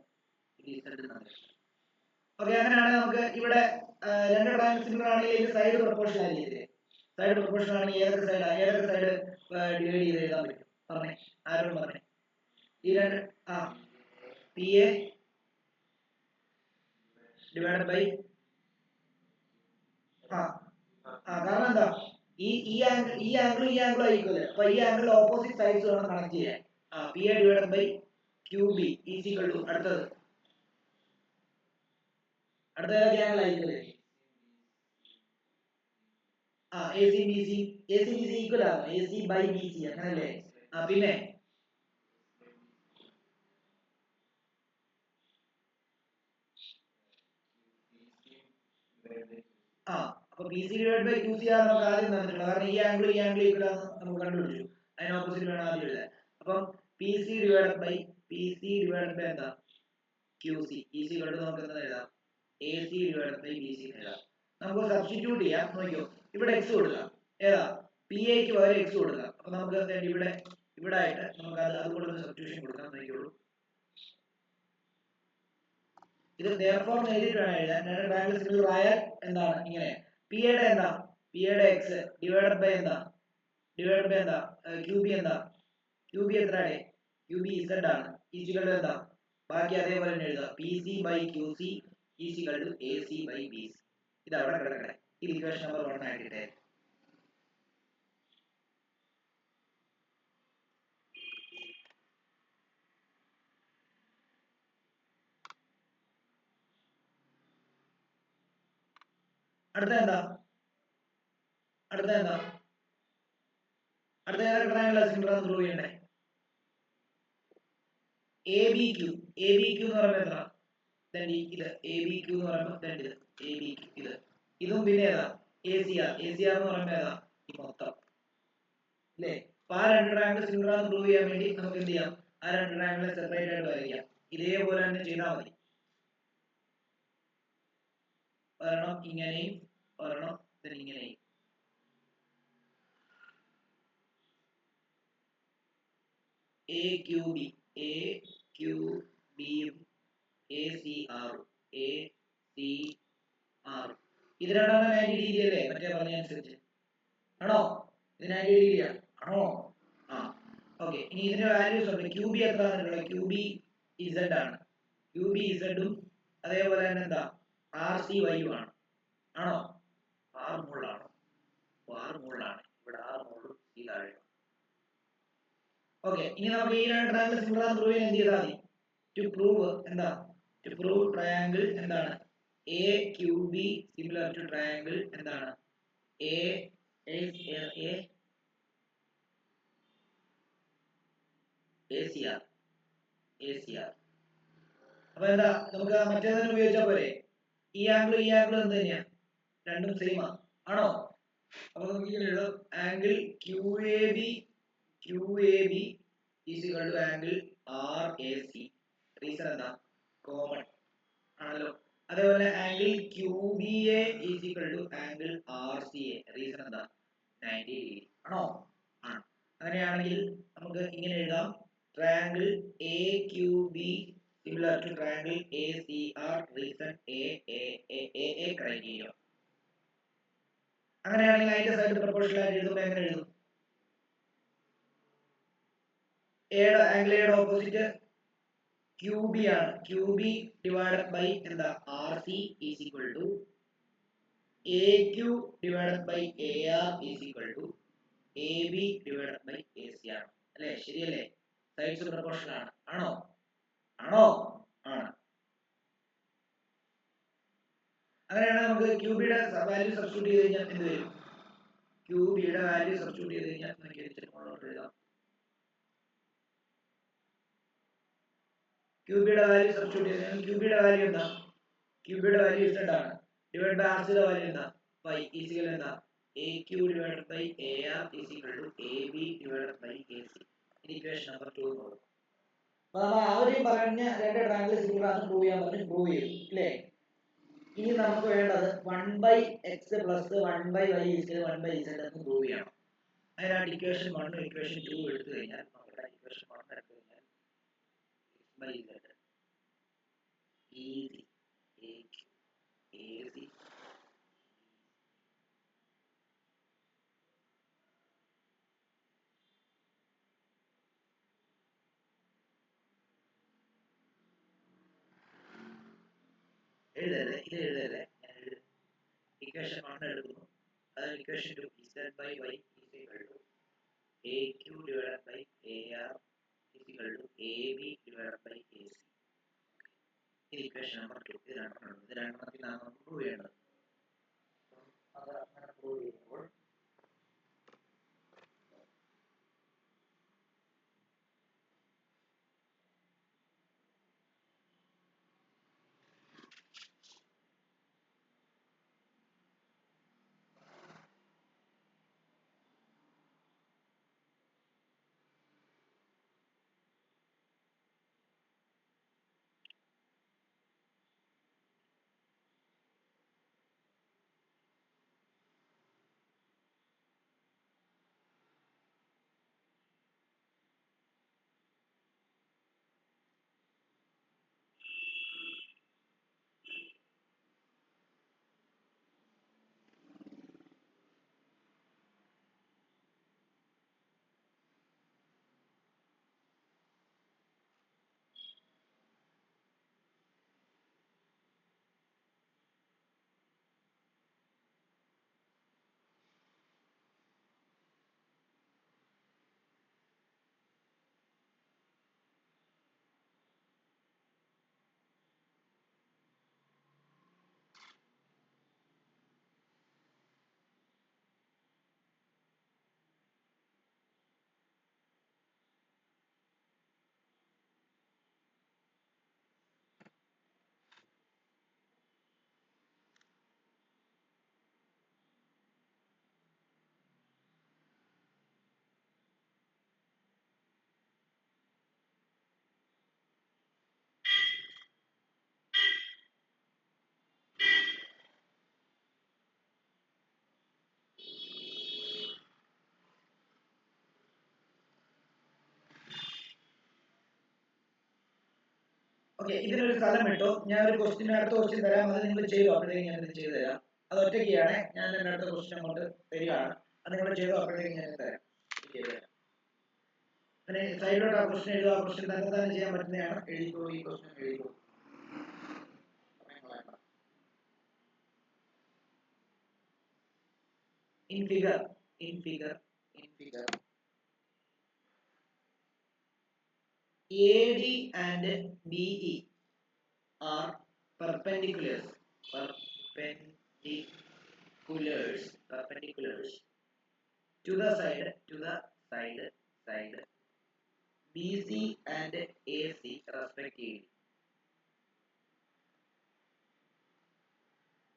ഓക്കെ. അങ്ങനെയാണെങ്കിൽ നമുക്ക് ഇവിടെ രണ്ട് ട്രയാംഗിൾ സിമിലർ ആണെങ്കിൽ സൈഡ് പ്രൊപ്പോർഷൻ ആയിരിക്കില്ലേ? സൈഡ് പ്രൊപ്പോർഷൻ ആണെങ്കിൽ ഏതൊക്കെ സൈഡ് ഡിവൈഡ് ചെയ്ത് എഴുതാൻ പറ്റും? പറഞ്ഞേ, ആരോടും പറഞ്ഞേ. ഈ രണ്ട് PA ഡിവൈഡ് ബൈ കാരണം എന്താ ഈ ആംഗിളും ആയിരിക്കുമല്ലേ? അപ്പൊ ഈ ആംഗിൾ ഓപ്പോസിറ്റ് സൈഡ്സ് വേണം കണക്ട് ചെയ്യാൻ. PA divide by QB is equal to അടുത്തത് ഏതൊക്കെ ആംഗിൾ ആയിരിക്കുമല്ലേ? AC BC ഈക്വൽ ആണ്. AC ബൈ BC അങ്ങനല്ലേ? പിന്നെ അപ്പൊ BC ഡിവൈഡ് ബൈ QC ആണ് നമുക്ക് ആദ്യം തന്നിട്ടുള്ളത്. കാരണം ഈ ആംഗിൾ ഈക്വൽ ആണ് നമുക്ക് കണ്ടുപിടിച്ചു. അതിന് ഓപ്പോസിറ്റ് വേണം ആദ്യം എഴുതാൻ. അപ്പം PC ഡിവൈഡ് ബൈ എന്താ QC ഈസ് ഈക്വൽ ടു നമുക്ക് എന്താ എഴുതാം? AC ഡിവൈഡ് ബൈ BC എഴുതാം. നമുക്ക് സബ്സ്റ്റിറ്റ്യൂട്ട് ചെയ്യാം. നോക്കിയോ, ഇവിടെ x കൊടുക്കാം. ഏതാ? PA ക്ക് പകരം x കൊടുക്കാം. അപ്പൊ നമുക്ക് ഇവിടെ ആയിട്ട് നമുക്ക് അതുകൊണ്ട് സബ്സ്റ്റിറ്റ്യൂഷൻ കൊടുക്കാം. നോക്കിയോളൂ, ഇത് therefore എഴുതിയിട്ട് വേണം എഴുതാൻ. രണ്ട് ട്രയാംഗിൾ സിമിലർ ആയാൽ എന്താണ് ഇങ്ങനെ? PA എന്താ? PA x ഡിവൈഡ് ബൈ എന്താ? QB എന്താ? QB എത്രയാണ്? QB z ആണ്. ഈക്വൽ ടു എന്താ? ബാക്കി അതേപോലെ തന്നെ എഴുതാം. PC by QC equal to AC by BC. ഇത് അവിടെ കിടക്കട്ടെ. ഇത് ഇക്വേഷൻ നമ്പർ 1 ആക്കിട്ടെ. അടുത്ത എന്താ ഏതൊക്കെ ട്രയാംഗിൾ സിമിലർ ആണെന്ന് പ്രൂവ് ചെയ്യണ്ടേ? ABQ എന്ന് പറയുമ്പോൾ എത്ര? ഇത് ABQ എന്ന് പറയുമ്പോൾ ഇത് ABQ, ഇതും പിന്നെ ഏതാ? ACR എന്ന് പറയുമ്പോൾ ഏതാ? ഈ മൊത്തം അല്ലേ? അപ്പൊ ആ രണ്ട് ട്രയാംഗിൾ സിമിലർ ആണെന്ന് പ്രൂവ് ചെയ്യാൻ വേണ്ടി നമുക്ക് എന്ത് ചെയ്യാം? ആ രണ്ട് ട്രയാംഗിൾ സെപ്പറേറ്റ് ആയിട്ട് വരയ്ക്കാം. ഇതേപോലെ തന്നെ ചെയ്താൽ മതി. ഒരെണ്ണം ഇങ്ങനെയും ഒരെണ്ണം ഇങ്ങനെയും. AQB യും ACR ഇത് രണ്ടെണ്ണം 90 ഡിഗ്രി അല്ലേ? മറ്റേ പറഞ്ഞ അനുസരിച്ച് ആണോ? ഇത് 90 ഡിഗ്രിയാ ആണോ? ഓക്കെ. ഇനി ഇതിന്റെ വാല്യൂസ് ഉണ്ട്. QB എത്ര ആണെന്നുള്ളത്? QB Z ആണ്. QB Z ഉം അതേപോലെ തന്നെ എന്താ RCY ആണ്. ആണോ? R മുകളിലാണോ? R മുകളിലാണ്. ഇവിടെ R മുകളിലും ഈ താഴെ. ഓക്കെ. ഇനി നമുക്ക് ഈ രണ്ട് ട്രയാംഗിൾ സിമിലർ ആണെന്ന് പ്രൂവ് ചെയ്യാൻ എന്ത് ചെയ്താൽ മതി? ടു പ്രൂവ് എന്താ? ടു പ്രൂവ് ട്രയാംഗിൾ എന്താണ്? AQB സിമിലർ ടു ട്രയാംഗിൾ എന്താണ്? ACR. അപ്പൊ എന്താ നമുക്ക് മറ്റേതിനെ ഉപയോഗിച്ചാൽ പോരെ? ഈ ആംഗിൾ എന്ത് തന്നെയാ? രണ്ടും സെയിം ആണോ? അപ്പൊ നമുക്ക് ഇങ്ങനെ എഴുതാം. Angle QAB is equal to angle RAC. Reason എന്താ? കോമൺ ആണല്ലോ. അതേപോലെ angle QBA is equal to angle RCA. Reason എന്താ? 90 ഡിഗ്രി ആണോ? ആണ്. അങ്ങനെയാണെങ്കിൽ നമുക്ക് ഇങ്ങനെ എഴുതാം. Triangle AQB similar to triangle ACR. Reason AA criteria. അങ്ങനെയാണെങ്കിൽ അതിന്റെ സൈഡ് പ്രൊപ്പോർഷണൽ ആയിട്ട് എഴുതുമ്പോൾ എങ്ങനെ എഴുതും? ആംഗിൾ എയുടെ ഓപ്പോസിറ്റ് QB ആണ്. QB ഡിവൈഡഡ് ബൈ എന്താ? RC is equal to AQ divided by AR is equal to AB divided by AC ആണ് അല്ലേ? ശരിയല്ലേ? സൈഡ്സ് പ്രൊപ്പോർഷണൽ ആണ്. ആണോ? ആണ്. അങ്ങനെയാണെങ്കിൽ നമുക്ക് ക്യൂബിയുടെ വാല്യൂ സബ്സ്റ്റിറ്റ്യൂട്ട് ചെയ്ത് കഴിഞ്ഞാൽ എന്ത് വരും? ക്യൂബിയുടെ വാല്യൂ സബ്സ്റ്റിറ്റ്യൂട്ട് ചെയ്ത് കഴിഞ്ഞാൽ നമുക്ക് എഴുതാം. ക്യൂബിയുടെ വാല്യൂ സബ്സ്റ്റിറ്റ്യൂട്ട് ചെയ്ത് കഴിഞ്ഞാൽ ക്യൂബിയുടെ വാല്യൂ എന്താ? ക്യൂബിയുടെ വാല്യൂ z ആണ്. ഡിവൈഡ് ബൈ RC യുടെ വാല്യൂ എന്താ? y ഈക്വൽ എന്താ? AQ divided by AR is equal to AB divided by AC. Equation number 2 നോക്കാം. അപ്പോൾ അവര് പറഞ്ഞ രണ്ട് ട്രയാങ്കിൾ സിമിലർ ആണ് പ്രൂവ് ചെയ്യാൻ പറഞ്ഞു, പ്രൂവ് ചെയ്തു അല്ലേ? ഇനി നമുക്ക് വേണ്ടത് 1/x plus 1/y is 1/z എന്ന് പ്രൂവ് ചെയ്യണം. അതിനാണ് ഇക്വേഷൻ 1 ഇക്വേഷൻ 2 എടുത്തു കഴിഞ്ഞാൽ നമ്മുടെ ഇക്വേഷൻ 1 എടുത്തു കഴിഞ്ഞാൽ x/z ഈസി AQ AC എഴുതല്ലേ, ഇത് എഴുതല്ലേ, ഞാൻ ഇക്വേഷൻ 1 എടുക്കുന്നു. അത് equation 2 z/y is equal to AQ divided by AR is equal to AB divided by AC. ഇത് ഇക്വേഷൻ നമ്പർ 2. ഇത് രണ്ടെണ്ണത്തിലാണ് നമുക്ക് പ്രൂവ് ചെയ്യേണ്ടത്. അത് അങ്ങനെ പ്രൂവ് ചെയ്യുമ്പോൾ ഓക്കെ, ഇതിനൊരു സ്ഥലം ഇട്ടോ. ഞാൻ ഒരു ക്വസ്റ്റ്യൻ, അടുത്ത ക്വസ്റ്റ്യൻ തരാം, അത് നിങ്ങൾ ചെയ്തു. അപ്പോഴത്തേക്ക് ഞാൻ ഇത് ചെയ്തു തരാം. അത് ഒറ്റയ്ക്കാണ്. ഞാൻ എൻ്റെ അടുത്ത ക്വസ്റ്റ്യൻ അങ്ങോട്ട് തരികയാണ്, അത് നിങ്ങൾ ചെയ്തു. അപ്പോഴത്തേക്ക് ഞാൻ തരാം. അങ്ങനെ സൈഡിലോട്ട് ആ ക്വസ്റ്റ്യൻ എഴുതുക. ആ ക്വസ്റ്റ്യൻ തന്നെ ചെയ്യാൻ പറ്റുന്നതാണ്. എഴുതിക്കോ, ഈ ക്വസ്റ്റ്യൻ എഴുതിക്കോ. In figure AD and BE are perpendiculars to the side BC and AC respectively.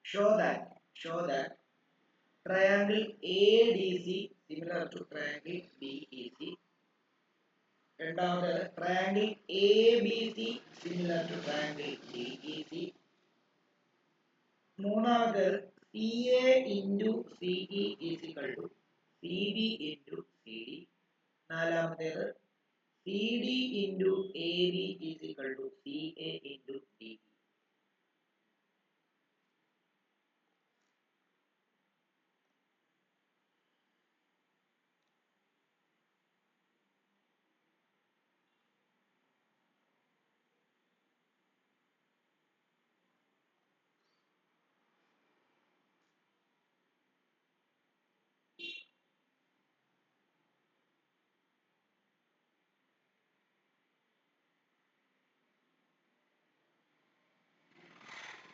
Show that triangle ADC similar to triangle BEC. രണ്ടാമത്തെ triangle ABC similar to triangle DEC. മൂന്നാമത്തെ CA into CE is equal to CB into CD. നാലാമത്തേത് CD into AB is equal to CA into DE.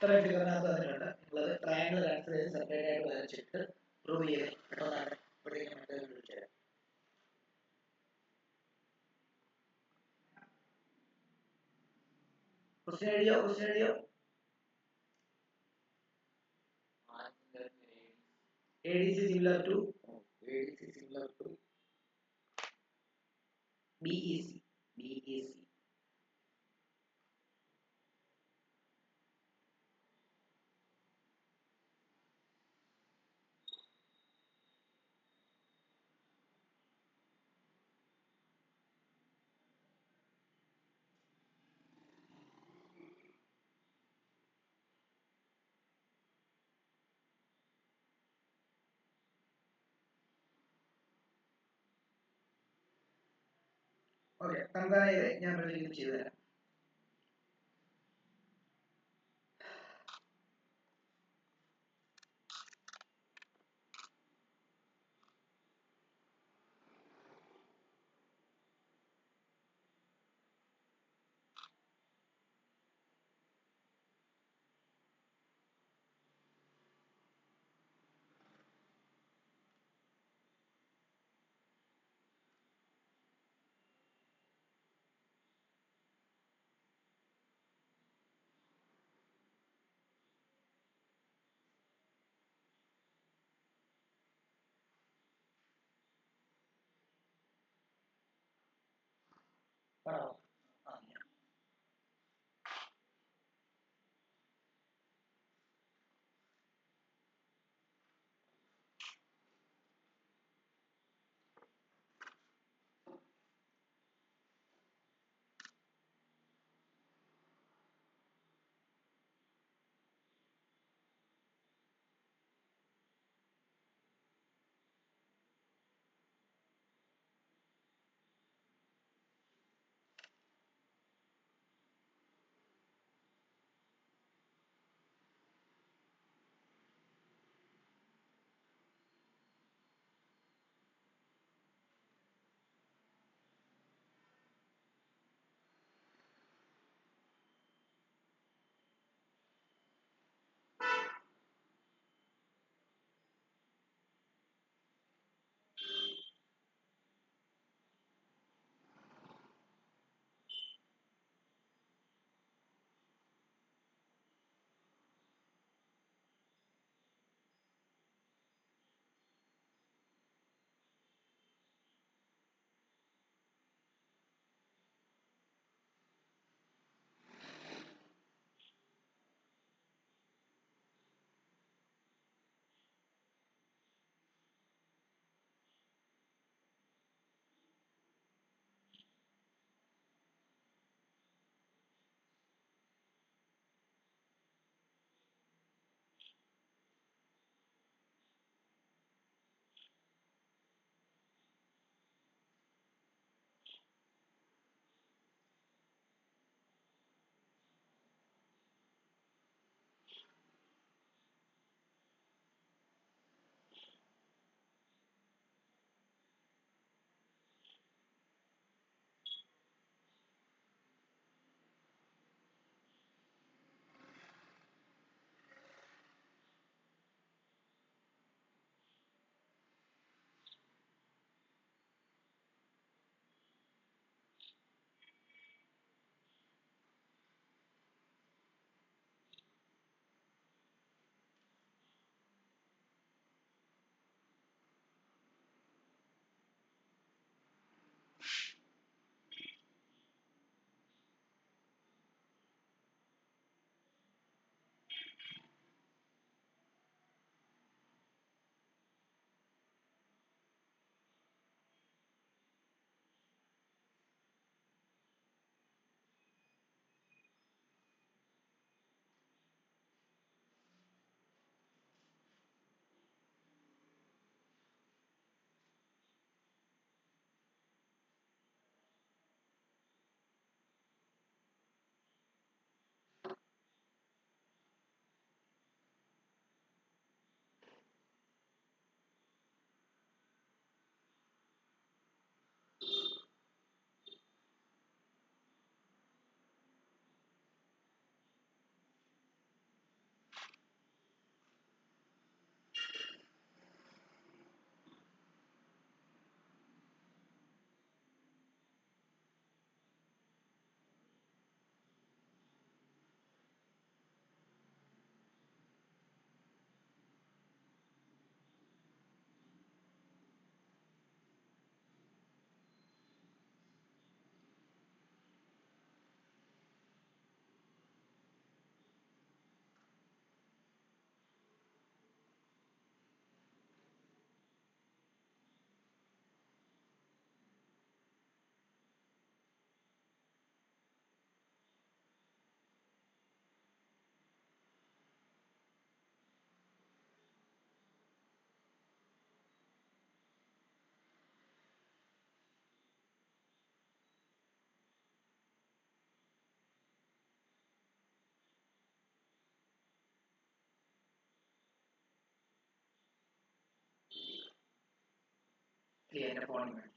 ഇത്രയും ഫിഗറിനകത്ത് തന്നിട്ടുണ്ട്. നിങ്ങളത് triangle consider ചെയ്ത് separate ആയിട്ട് വരച്ചിട്ട് prove ചെയ്ത് പെട്ടെന്നാണ് ഇവിടേക്ക് മെത്തേഡ് വിളിച്ചു തരാം. ക്വസ്റ്റ്യൻ എഴുതിയോ? ADC similar to BEC. Okay, തന്താനയിലെ ഞാൻ പ്രത്യേകം ചെയ്തു തരാം. പറോ. എന്റെ ഫോണിൽ